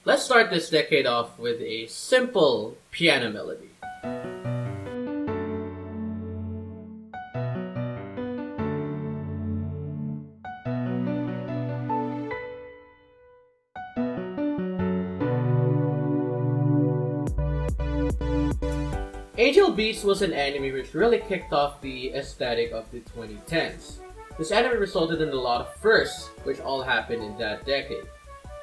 Let's start this decade off with a simple piano melody. Angel Beats was an anime which really kicked off the aesthetic of the 2010s. This anime resulted in a lot of firsts, which all happened in that decade.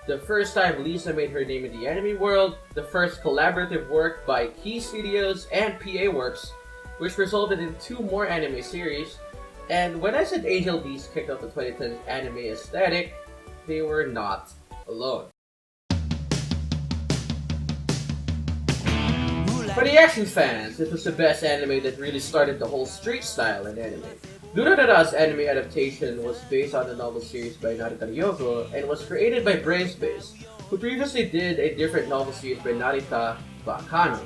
The first time Lisa made her name in the anime world, the first collaborative work by Key Studios and PA Works, which resulted in 2 more anime series, and when I said Angel Beats kicked off the 2010s anime aesthetic, they were not alone. For the action fans, it was the best anime that really started the whole street style in anime. Durarara's anime adaptation was based on a novel series by Narita Ryoko and was created by Brainspace, who previously did a different novel series by Narita Bakano.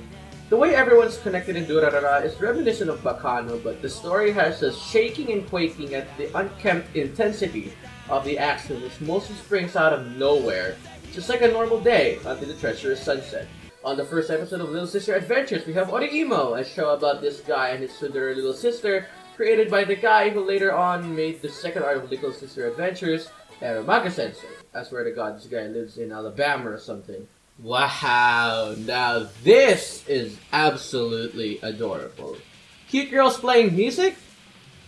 The way everyone's connected in Durarara is reminiscent of Bakano, but the story has us shaking and quaking at the unkempt intensity of the action, which mostly springs out of nowhere, just like a normal day until the treacherous sunset. On the first episode of Little Sister Adventures, we have Orihimo, a show about this guy and his tsundere little sister, created by the guy who later on made the second arc of Little Sister Adventures, Aramaka Sensei. I swear to God, this guy lives in Alabama or something. Wow, now this is absolutely adorable. Cute girls playing music?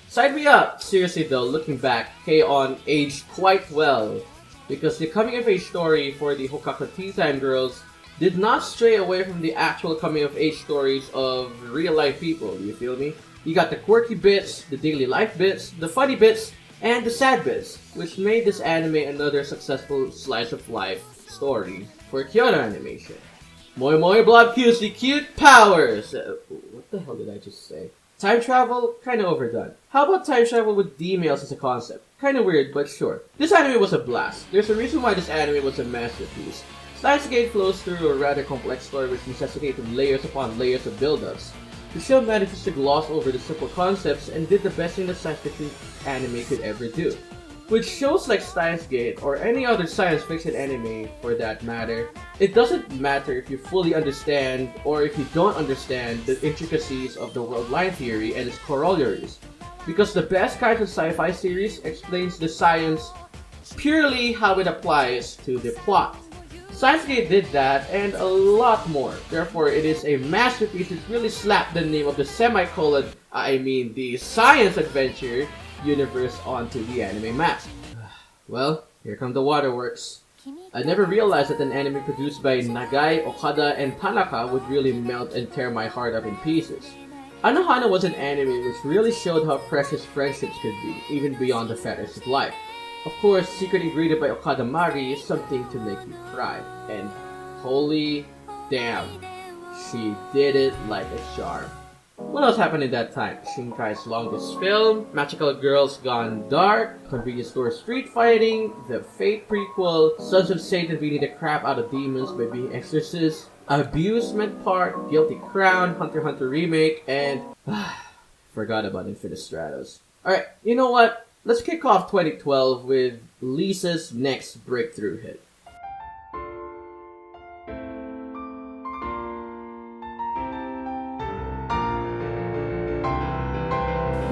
Sign me up! Seriously though, looking back, K-On aged quite well, because the coming-of-age story for the Hokaku Tea Time girls did not stray away from the actual coming-of-age stories of real-life people, you feel me? You got the quirky bits, the daily life bits, the funny bits, and the sad bits, which made this anime another successful slice-of-life story for Kyoto Animation. Moi moi blob cutie cute powers! What the hell did I just say? Time travel? Kinda overdone. How about time travel with D-males as a concept? Kinda weird, but sure. This anime was a blast. There's a reason why this anime was a masterpiece. Steins Gate flows through a rather complex story which necessitated layers upon layers of build-ups. The show manages to gloss over the simple concepts and did the best thing that science fiction anime could ever do. With shows like Steins Gate, or any other science fiction anime for that matter, it doesn't matter if you fully understand or if you don't understand the intricacies of the world line theory and its corollaries, because the best kinds of sci-fi series explains the science purely how it applies to the plot. Steins Gate did that, and a lot more. Therefore, it is a masterpiece that really slapped the name of the the science adventure universe onto the anime map. Well, here come the waterworks. I never realized that an anime produced by Nagai, Okada, and Tanaka would really melt and tear my heart up in pieces. AnoHana was an anime which really showed how precious friendships could be, even beyond the fetters of life. Of course, Secret Ingredient by Okada Mari is something to make you cry. And holy damn, she did it like a charm. What else happened in that time? Shinkai's longest film, Magical Girls Gone Dark, Convenience Store Street Fighting, The Fate prequel, Sons of Satan beating the crap out of demons by being exorcists, Abusement Park, Guilty Crown, Hunter x Hunter Remake, and forgot about Infinite Stratos. Alright, you know what? Let's kick off 2012 with Lisa's next breakthrough hit.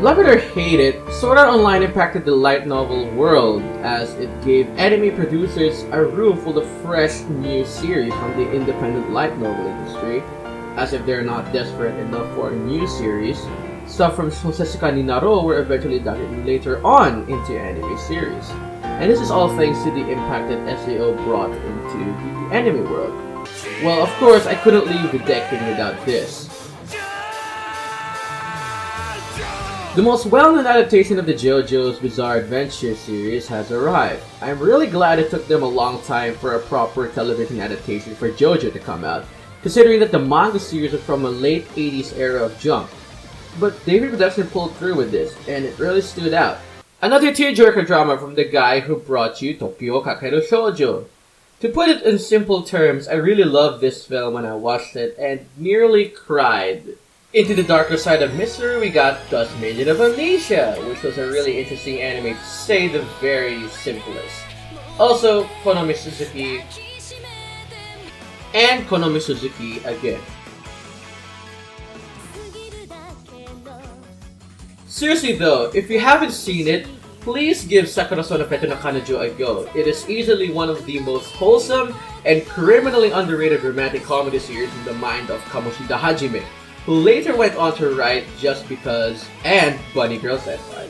Love it or hate it, Sword Art Online impacted the light novel world as it gave anime producers a room full of fresh new series from the independent light novel industry, as if they're not desperate enough for a new series. Stuff from Hosesuka ni Naro were eventually adapted later on into anime series. And this is all thanks to the impact that SAO brought into the anime world. Well, of course, I couldn't leave the decade without this. The most well-known adaptation of the JoJo's Bizarre Adventure series has arrived. I'm really glad it took them a long time for a proper television adaptation for JoJo to come out, considering that the manga series was from a late 80s era of Jump. But David Production pulled through with this, and it really stood out. Another tearjerker drama from the guy who brought you Tokyo Kakeru Shoujo. To put it in simple terms, I really loved this film when I watched it and nearly cried. Into the darker side of mystery, we got Dust Maiden of Amnesia, which was a really interesting anime to say the very simplest. Also, Konomi Suzuki and Konomi Suzuki again. Seriously though, if you haven't seen it, please give Sakura-so no Pete no Kanojo a go. It is easily one of the most wholesome and criminally underrated romantic comedy series in the mind of Kamoshida Hajime, who later went on to write Just Because and Bunny Girl Senpai.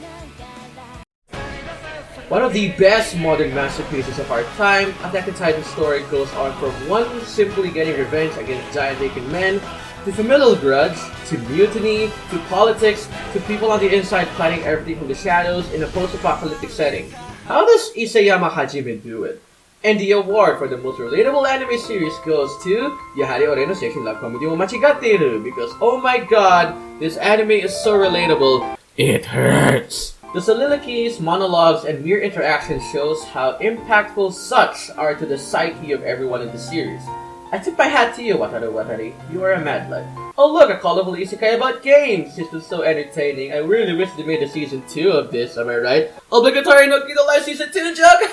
One of the best modern masterpieces of our time, Attack on Titan's story goes on from one simply getting revenge against giant naked men, to familial grudge, to mutiny, to politics, to people on the inside planning everything from the shadows in a post-apocalyptic setting. How does Isayama Hajime do it? And the award for the most relatable anime series goes to Yahari Ore no Seishin Love Comedy mo Machigatteru, because oh my god, this anime is so relatable, it hurts! The soliloquies, monologues, and mere interaction shows how impactful such are to the psyche of everyone in the series. I tip my hat to you, Wataru Watari. You are a mad lad. Oh look, a colorful isekai about games! This was so entertaining. I really wish they made a season 2 of this, am I right? Obligatory no Kino Live Season 2 joke!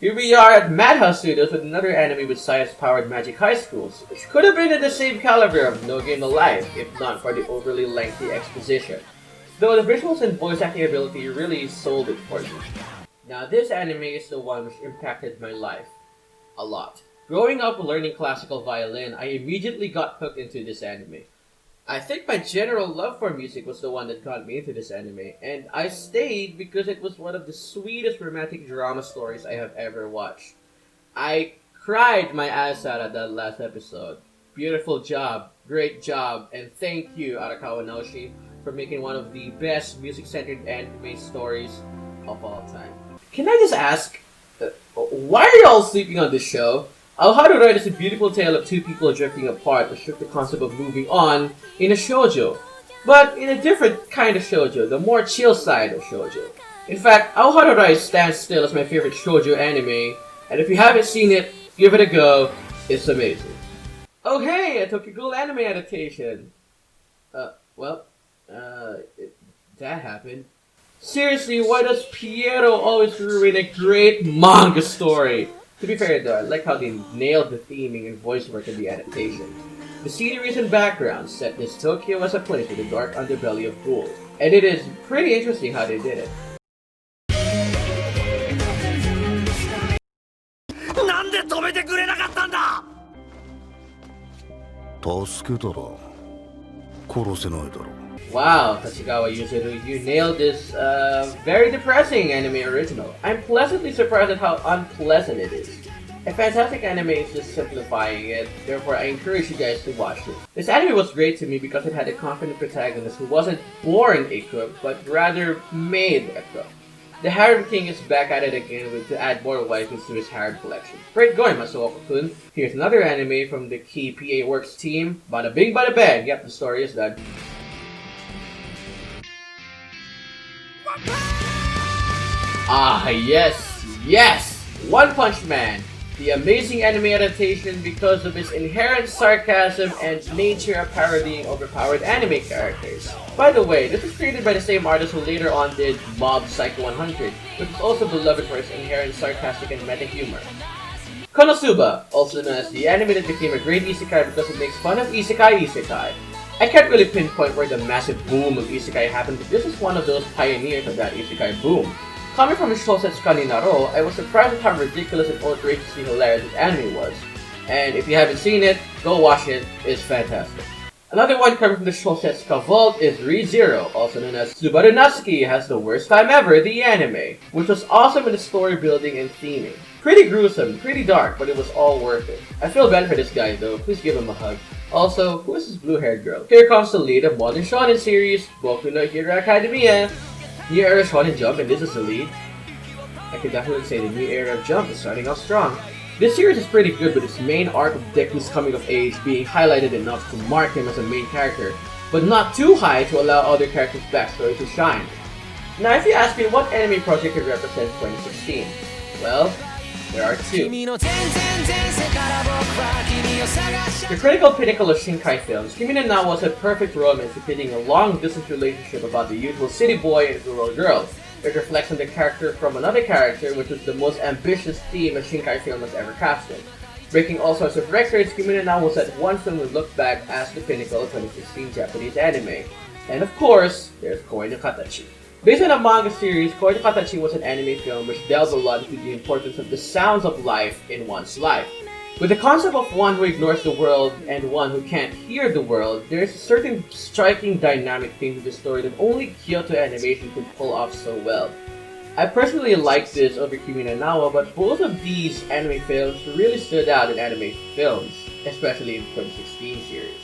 Here we are at Madhouse Studios with another anime with science-powered magic high schools, which could have been in the same caliber of No Game No Life, if not for the overly lengthy exposition. Though the visuals and voice acting ability really sold it for me. Now this anime is the one which impacted my life. A lot. Growing up learning classical violin, I immediately got hooked into this anime. I think my general love for music was the one that got me into this anime, and I stayed because it was one of the sweetest romantic drama stories I have ever watched. I cried my ass out at that last episode. Beautiful job, great job, and thank you Arakawa Naoshi for making one of the best music-centered anime stories of all time. Can I just ask, why are y'all sleeping on this show? AnoHana is a beautiful tale of two people drifting apart, which took the concept of moving on in a shoujo. But in a different kind of shoujo, the more chill side of shoujo. In fact, AnoHana stands still as my favorite shoujo anime, and if you haven't seen it, give it a go, it's amazing. Oh hey, a Tokyo Ghoul anime adaptation! That happened. Seriously, why does Piero always ruin a great manga story? To be fair though, I like how they nailed the theming and voice work in the adaptation. The sceneries and backgrounds set this Tokyo as a place with a dark underbelly of ghouls, and it is pretty interesting how they did it. Wow, Tachikawa Yuzuru, you nailed this very depressing anime original. I'm pleasantly surprised at how unpleasant it is. A fantastic anime is just simplifying it, therefore I encourage you guys to watch it. This anime was great to me because it had a confident protagonist who wasn't born a cook, but rather made a cook. The Harem King is back at it again to add more waifus to his harem collection. Great going, Masuoka-kun. Here's another anime from the key PA Works team. Bada bing, bada bang. Yep, the story is done. Ah, yes, yes! One Punch Man! The amazing anime adaptation because of its inherent sarcasm and nature of parodying overpowered anime characters. By the way, this was created by the same artist who later on did Mob Psycho 100, which is also beloved for its inherent sarcastic and meta humor. Konosuba, also known as the anime that became a great isekai because it makes fun of isekai. I can't really pinpoint where the massive boom of isekai happened, but this is one of those pioneers of that isekai boom. Coming from Shosetsu Kaninaro, I was surprised at how ridiculous and outrageously hilarious this anime was. And if you haven't seen it, go watch it, it's fantastic. Another one coming from the Shosetsu vault is Re:Zero, also known as Subaru Natsuki Has the Worst Time Ever, the anime, which was awesome in the story building and theming. Pretty gruesome, pretty dark, but it was all worth it. I feel bad for this guy though, please give him a hug. Also, who is this blue-haired girl? Here comes the lead of modern shonen series, Boku no Hero Academia. New era Shonen Jump, and this is the lead. I could definitely say the new era of Jump is starting off strong. This series is pretty good with its main arc of Deku's coming of age being highlighted enough to mark him as a main character, but not too high to allow other characters' backstory to shine. Now if you ask me what anime project could represent 2016, well, there are two. The critical pinnacle of Shinkai films, Kimi no Na was a perfect romance depicting a long-distance relationship about the usual city boy and rural girl. It reflects on the character from another character, which was the most ambitious theme a Shinkai film has ever casted. Breaking all sorts of records, Kimi no Na was at one film and looked back as the pinnacle of 2016 Japanese anime. And of course, there's Koi no Katachi. Based on a manga series, Koi no Katachi was an anime film which delved a lot into the importance of the sounds of life in one's life. With the concept of one who ignores the world and one who can't hear the world, there is a certain striking dynamic theme to the story that only Kyoto Animation could pull off so well. I personally like this over Kimi no Na, but both of these anime films really stood out in anime films, especially in the 2016 series.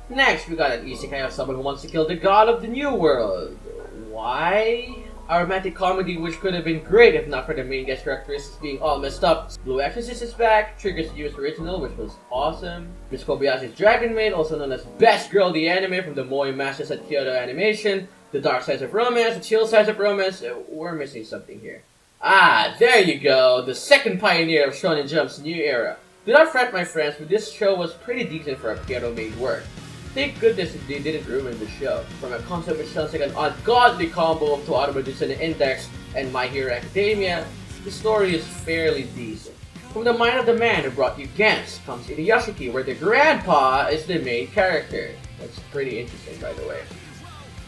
Next, we got an isekai of someone who wants to kill the god of the new world. Why? A romantic comedy which could have been great if not for the main guest characteristics being all messed up. Blue Exorcist is back, triggers the US original, which was awesome. Miss Kobayashi's Dragon Maid, also known as Best Girl the Anime from the Moe Masters at Kyoto Animation. The dark sides of romance, the chill sides of romance. We're missing something here. Ah, there you go, the second pioneer of Shonen Jump's new era. Do not fret, my friends, but this show was pretty decent for a Kyoto-made work. Thank goodness they didn't ruin the show. From a concept which sounds like an ungodly combo of Toarama Jutsu Index and My Hero Academia, the story is fairly decent. From the mind of the man who brought you Gantz comes Inuyashiki, where the grandpa is the main character. That's pretty interesting, by the way.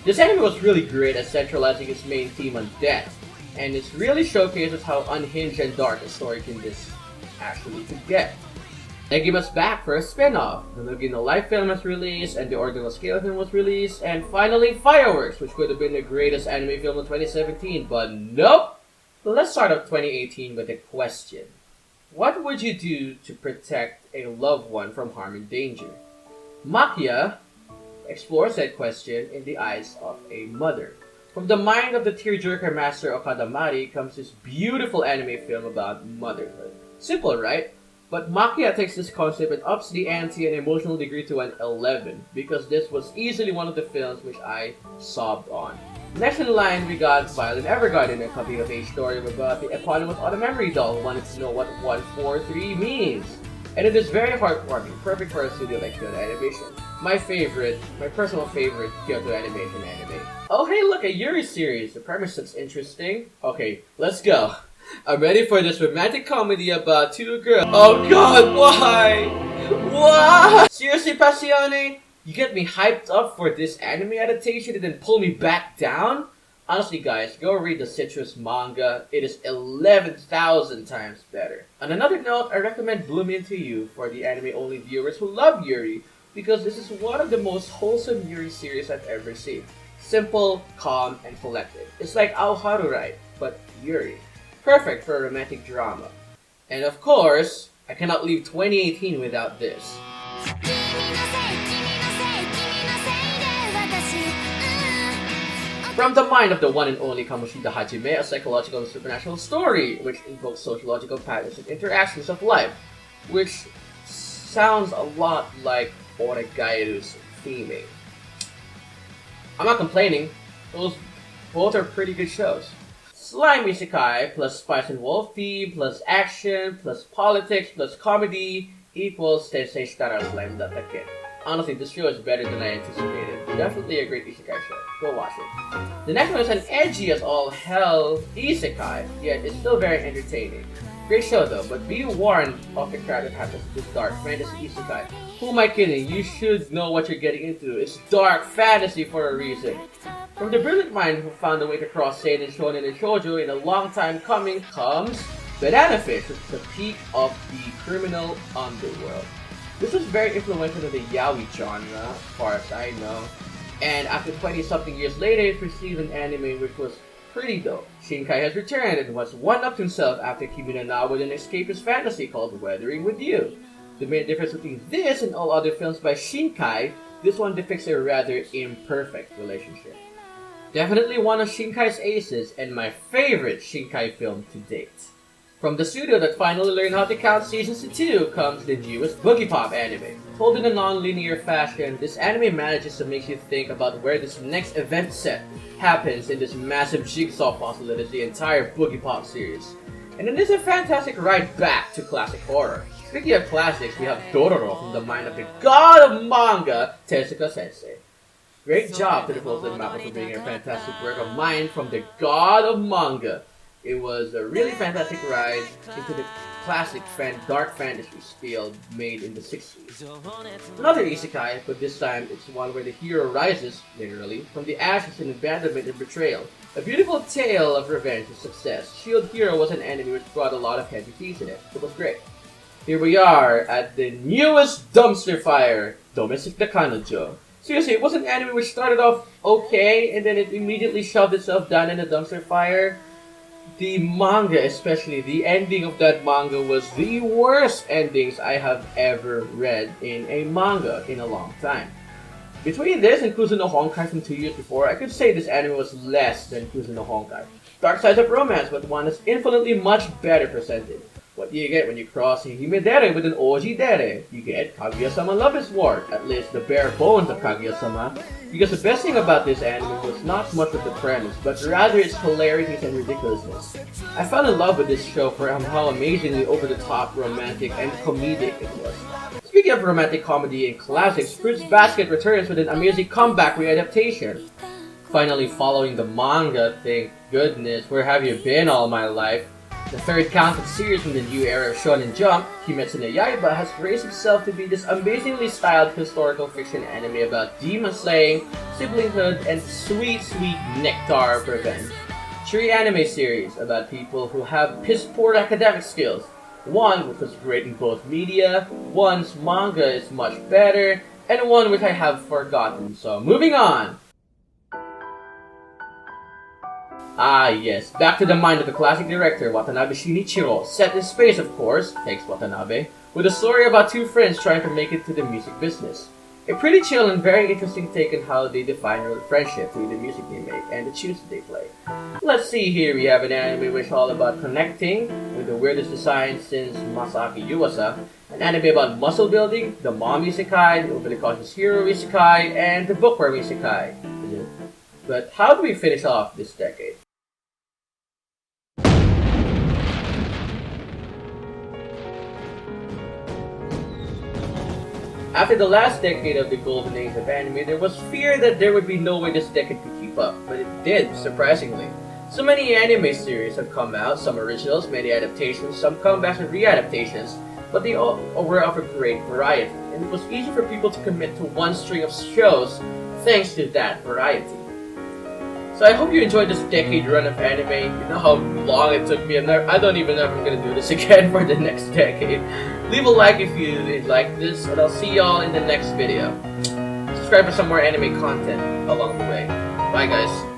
This anime was really great at centralizing its main theme on death, and it really showcases how unhinged and dark a story can this actually could get. Negima's back for a spin-off. The Nogino Life film was released, and the Ordinal Scale film was released, and finally Fireworks, which could have been the greatest anime film of 2017, but nope! Let's start off 2018 with a question. What would you do to protect a loved one from harm and danger? Makia explores that question in the eyes of a mother. From the mind of the tearjerker master Okada Mari comes this beautiful anime film about motherhood. Simple, right? But Makia takes this concept and ups the ante and emotional degree to an 11, because this was easily one of the films which I sobbed on. Next in line, we got Violent Evergarden, a coming-of-age story about the eponymous auto-memory doll who wanted to know what 143 means. And it is very heartwarming, perfect for a studio like Kyoto Animation. My personal favorite Kyoto Animation anime. Oh hey look, a Yuri series. The premise looks interesting. Okay, let's go. I'm ready for this romantic comedy about two girls. Oh god, why? Why? Seriously, Passione? You get me hyped up for this anime adaptation and then pull me back down? Honestly guys, go read the Citrus manga. It is 11,000 times better. On another note, I recommend Blooming to you for the anime-only viewers who love Yuri, because this is one of the most wholesome Yuri series I've ever seen. Simple, calm, and collected. It's like AnoHana, right? But Yuri. Perfect for a romantic drama. And of course, I cannot leave 2018 without this. From the mind of the one and only Kamoshida Hajime, a psychological and supernatural story which invokes sociological patterns and interactions of life, which sounds a lot like Oregairu's theming. I'm not complaining, those both are pretty good shows. Slime isekai plus spice and wolf theme plus action plus politics plus comedy equals Tensei Shitara Slime Datake. Honestly, this show is better than I anticipated. Definitely a great isekai show. Go watch it. The next one is an edgy as all hell isekai, yet it's still very entertaining. Great show though, but be warned of the crowd that happens to this dark fantasy isekai. Who am I kidding? You should know what you're getting into. It's dark fantasy for a reason. From the brilliant mind who found a way to cross seinen, shonen, and shoujo in a long time coming comes Banana Fish, which is the peak of the criminal underworld. This was very influential in the yaoi genre, as far as I know. And after 20-something years later, it received an anime which was pretty dope. Shinkai has returned and was one-upped himself after Kimi no Na with an escapist fantasy called Weathering with You. The main difference between this and all other films by Shinkai, this one depicts a rather imperfect relationship. Definitely one of Shinkai's aces and my favorite Shinkai film to date. From the studio that finally learned how to count seasons to 2 comes the newest Boogie Pop anime. Told in a non-linear fashion, this anime manages to make you think about where this next event set happens in this massive jigsaw puzzle that is the entire Boogie Pop series. And it is a fantastic ride back to classic horror. Speaking of classics, we have Dororo from the mind of the god of manga, Tezuka Sensei. Great job to the folks at Mappa for bringing a fantastic work of mine from the god of manga. It was a really fantastic ride into the classic dark fantasy spiel made in the 60s. Another isekai, but this time it's one where the hero rises, literally, from the ashes in abandonment and betrayal. A beautiful tale of revenge and success. Shield Hero was an anime which brought a lot of heavy themes in it. It was great. Here we are at the newest dumpster fire, Domestic the Kanojo. Seriously, it was an anime which started off okay, and then it immediately shoved itself down in the dumpster fire. The manga, especially the ending of that manga, was the worst endings I have ever read in a manga in a long time. Between this and Kuzu no Honkai from 2 years before, I could say this anime was less than Kuzu no Honkai. Dark sides of romance, but one is infinitely much better presented. What do you get when you cross Hime Dere with an Oji Dere? You get Kaguya-sama Love is War, at least the bare bones of Kaguya-sama. Because the best thing about this anime was not much of the premise, but rather its hilarities and ridiculousness. I fell in love with this show for how amazingly over-the-top, romantic, and comedic it was. Speaking of romantic comedy and classics, Fruits Basket returns with an amazing comeback readaptation. Finally following the manga, thank goodness, where have you been all my life? The third counted series from the new era of Shonen Jump, Kimetsu no Yaiba, has raised itself to be this amazingly styled historical fiction anime about demon slaying, siblinghood, and sweet, sweet nectar of revenge. 3 anime series about people who have piss-poor academic skills. One which was great in both media, one's manga is much better, and one which I have forgotten. So moving on! Ah yes, back to the mind of the classic director Watanabe Shinichiro, set in space of course, thanks Watanabe, with a story about 2 friends trying to make it to the music business. A pretty chill and very interesting take on how they define real friendship through the music they make and the tunes that they play. Let's see here, we have an anime which is all about connecting, with the weirdest design since Masaaki Yuasa, an anime about muscle building, the mom isekai, the overly cautious hero isekai, and the bookworm isekai. But how do we finish off this decade? After the last decade of the golden age of anime, there was fear that there would be no way this decade could keep up, but it did, surprisingly. So many anime series have come out, some originals, many adaptations, some comebacks and readaptations, but they all were of a great variety, and it was easy for people to commit to one string of shows thanks to that variety. So I hope you enjoyed this decade run of anime. You know how long it took me, and I don't even know if I'm gonna do this again for the next decade. Leave a like if you like this, and I'll see y'all in the next video. Subscribe for some more anime content along the way. Bye guys.